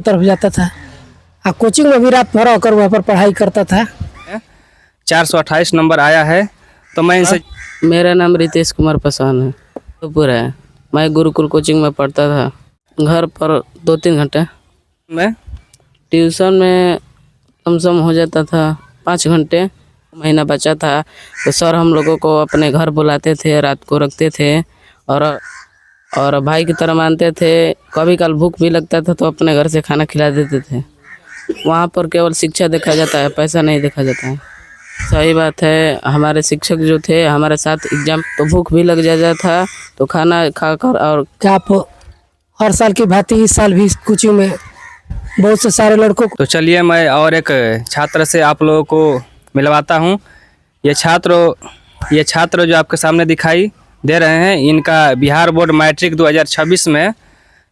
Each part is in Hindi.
तरफ जाता था। कोचिंग में भी रात भर होकर वहाँ पर पढ़ाई करता था। 428 नंबर आया है तो मैं इनसे। मेरा नाम रितेश कुमार पासवान है, तो है। मैं गुरुकुल कोचिंग में पढ़ता था। घर पर 2-3 घंटे मैं ट्यूशन में कम से कम हो जाता था 5 घंटे। महीना बचा था तो सर हम लोगों को अपने घर बुलाते थे, रात को रखते थे और भाई की तरह मानते थे। कभी कल भूख भी लगता था तो अपने घर से खाना खिला देते थे। वहाँ पर केवल शिक्षा देखा जाता है, पैसा नहीं देखा जाता है। सही बात है। हमारे शिक्षक जो थे हमारे साथ एग्जाम तो भूख भी लग जाता था तो खाना खाकर। और क्या आप हर साल की भांति इस साल भी कोचिंग में बहुत से सारे लड़कों को। तो चलिए मैं और एक छात्र से आप लोगों को मिलवाता हूँ। ये छात्र जो आपके सामने दिखाई दे रहे हैं, इनका बिहार बोर्ड मैट्रिक 2026 में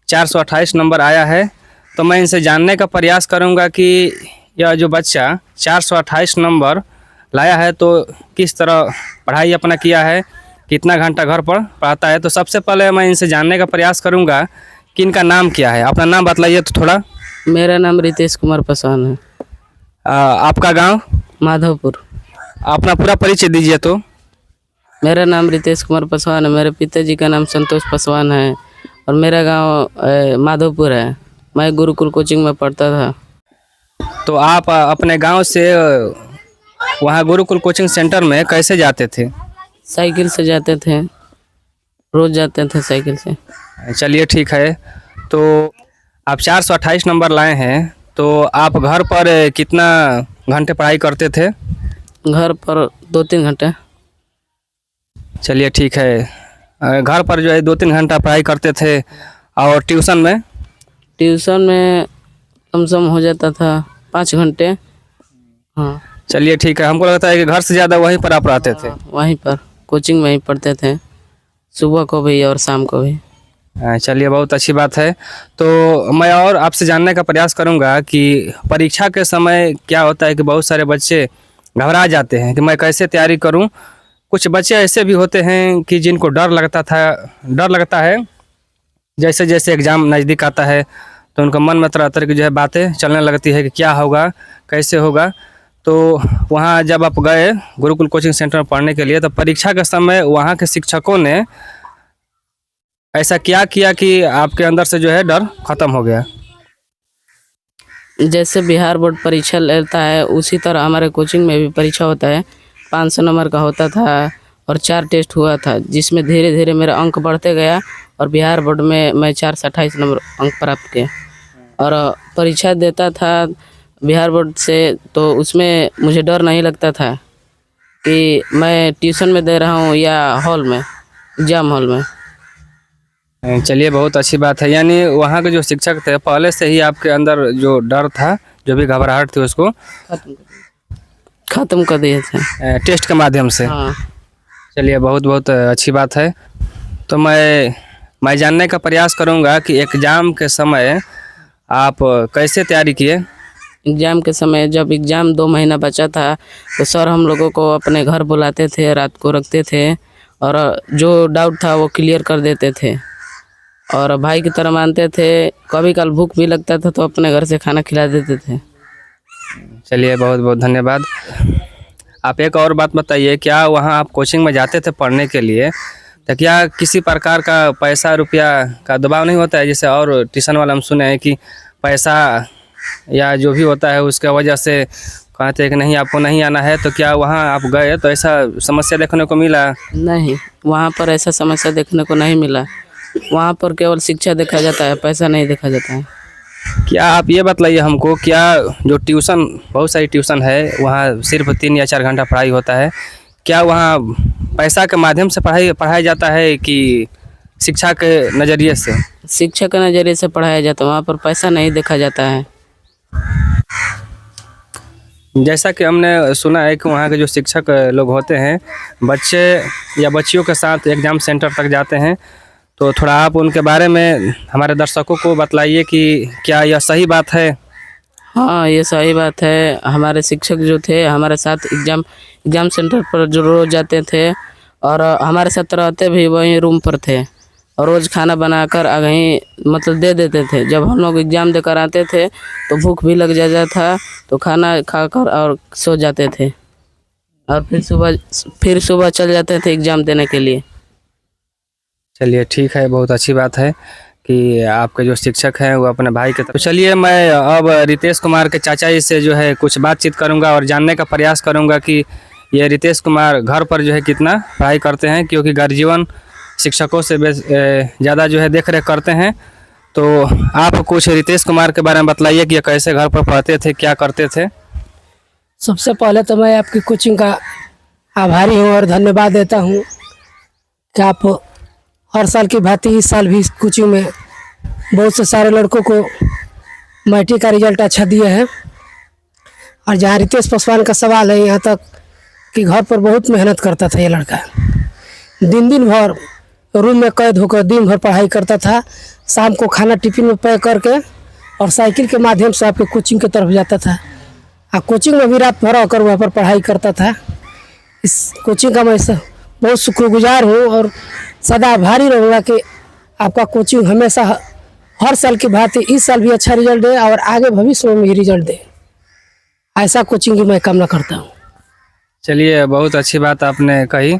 428 नंबर आया है। तो मैं इनसे जानने का प्रयास करूंगा कि यह जो बच्चा 428 नंबर लाया है तो किस तरह पढ़ाई अपना किया है, कितना घंटा घर पर पढ़ाता है। तो सबसे पहले मैं इनसे जानने का प्रयास करूंगा कि इनका नाम क्या है। अपना नाम बतलाइए तो थोड़ा। मेरा नाम रितेश कुमार पासवान है। आपका गांव? माधवपुर। अपना पूरा परिचय दीजिए तो। मेरा नाम रितेश कुमार पासवान है। मेरे पिताजी का नाम संतोष पासवान है और मेरा गांव माधवपुर है। मैं गुरुकुल कोचिंग में पढ़ता था। तो आप अपने गांव से वहाँ गुरुकुल कोचिंग सेंटर में कैसे जाते थे? साइकिल से जाते थे, रोज़ जाते थे साइकिल से। चलिए ठीक है। तो आप 428 नंबर लाए हैं तो आप घर पर कितना घंटे पढ़ाई करते थे? घर पर 2-3 घंटे। चलिए ठीक है। घर पर जो है 2-3 घंटा पढ़ाई करते थे और ट्यूशन में? ट्यूशन में कम से कम हो जाता था 5 घंटे। हाँ। चलिए ठीक है। हमको लगता है कि घर से ज़्यादा वहीं पर आप रहते थे। वहीं पर कोचिंग में ही पढ़ते थे, सुबह को भी और शाम को भी। चलिए बहुत अच्छी बात है। तो मैं और आपसे जानने का प्रयास करूंगा कि परीक्षा के समय क्या होता है कि बहुत सारे बच्चे घबरा जाते हैं कि मैं कैसे तैयारी करूं। कुछ बच्चे ऐसे भी होते हैं कि जिनको डर लगता है। जैसे जैसे एग्ज़ाम नज़दीक आता है तो उनका मन में तरह तरह की जो है बातें चलने लगती है कि क्या होगा, कैसे होगा। तो वहाँ जब आप गए गुरुकुल कोचिंग सेंटर में पढ़ने के लिए तो परीक्षा के समय वहाँ के शिक्षकों ने ऐसा क्या किया कि आपके अंदर से जो है डर खत्म हो गया? जैसे बिहार बोर्ड परीक्षा लेता है उसी तरह हमारे कोचिंग में भी परीक्षा होता है। 500 नंबर का होता था और 4 टेस्ट हुआ था, जिसमें धीरे धीरे मेरा अंक बढ़ते गया और बिहार बोर्ड में मैं 428 नंबर अंक प्राप्त किया और परीक्षा देता था बिहार बोर्ड से। तो उसमें मुझे डर नहीं लगता था कि मैं ट्यूशन में दे रहा हूँ या हॉल में, एग्जाम हॉल में। चलिए बहुत अच्छी बात है। यानी वहाँ के जो शिक्षक थे पहले से ही आपके अंदर जो डर था, जो भी घबराहट थी, उसको खत्म कर दिए थे टेस्ट के माध्यम से। हाँ। चलिए बहुत बहुत अच्छी बात है। तो मैं जानने का प्रयास करूँगा कि एग्ज़ाम के समय आप कैसे तैयारी किए? एग्ज़ाम के समय जब एग्ज़ाम 2 महीना बचा था तो सर हम लोगों को अपने घर बुलाते थे, रात को रखते थे और जो डाउट था वो क्लियर कर देते थे और भाई की तरह मानते थे। कभी कल भूख भी लगता था तो अपने घर से खाना खिला देते थे। चलिए बहुत बहुत धन्यवाद। आप एक और बात बताइए, क्या वहाँ आप कोचिंग में जाते थे पढ़ने के लिए तो क्या किसी प्रकार का पैसा रुपया का दबाव नहीं होता है? जैसे और ट्यूशन वाला हम सुने हैं कि पैसा या जो भी होता है उसके वजह से कहते हैं कि नहीं आपको नहीं आना है। तो क्या वहाँ आप गए तो ऐसा समस्या देखने को मिला? नहीं, वहाँ पर ऐसा समस्या देखने को नहीं मिला। वहाँ पर केवल शिक्षा देखा जाता है, पैसा नहीं देखा जाता है। क्या आप ये बतलाइए हमको, क्या जो ट्यूशन, बहुत सारी ट्यूशन है, वहाँ सिर्फ 3 या 4 घंटा पढ़ाई होता है, क्या वहाँ पैसा के माध्यम से पढ़ाया जाता है कि शिक्षा के नज़रिए से? शिक्षा के नज़रिए से पढ़ाया जाता है, वहाँ पर पैसा नहीं देखा जाता है। जैसा कि हमने सुना है कि वहाँ के जो शिक्षक लोग होते हैं बच्चे या बच्चियों के साथ एग्ज़ाम सेंटर तक जाते हैं। तो थोड़ा आप उनके बारे में हमारे दर्शकों को बतलाइए कि क्या यह सही बात है? हाँ, ये सही बात है। हमारे शिक्षक जो थे हमारे साथ एग्ज़ाम सेंटर पर जो रोज़ जाते थे और हमारे साथ रहते भी वहीं रूम पर थे। और रोज़ खाना बनाकर आगे ही मतलब दे देते थे। जब हम लोग एग्ज़ाम देकर आते थे तो भूख भी लग जाता था, तो खाना खाकर और सो जाते थे और फिर सुबह चल जाते थे एग्ज़ाम देने के लिए। चलिए ठीक है, बहुत अच्छी बात है कि आपके जो शिक्षक हैं वो अपने भाई के। तो चलिए मैं अब रितेश कुमार के चाचा जी से जो है कुछ बातचीत करूंगा और जानने का प्रयास करूंगा कि ये रितेश कुमार घर पर जो है कितना पढ़ाई करते हैं, क्योंकि गार्जियन शिक्षकों से ज़्यादा जो है देख रेख करते हैं। तो आप कुछ रितेश कुमार के बारे में बतलाइए कि ये कैसे घर पर पढ़ते थे, क्या करते थे। सबसे पहले तो मैं आपकी कोचिंग का आभारी हूँ और धन्यवाद देता हूँ कि आप हर साल की भांति इस साल भी इस कोचिंग में बहुत से सारे लड़कों को मैट्रिक का रिजल्ट अच्छा दिए हैं। और जहाँ रितेश पासवान का सवाल है, यहाँ तक कि घर पर बहुत मेहनत करता था ये लड़का। दिन भर रूम में कैद होकर दिन भर पढ़ाई करता था। शाम को खाना टिफिन में पैक करके और साइकिल के माध्यम से आपके कोचिंग की तरफ जाता था। और कोचिंग में भी रात भर होकर वहाँ पर पढ़ाई करता था। इस कोचिंग का मैं बहुत शुक्रगुजार हूँ और सदा आभारी रहूँगा कि आपका कोचिंग हमेशा हर साल की भांति इस साल भी अच्छा रिजल्ट दे और आगे भविष्य में भी रिजल्ट दे, ऐसा कोचिंग की मैं कामना करता हूँ। चलिए बहुत अच्छी बात आपने कही।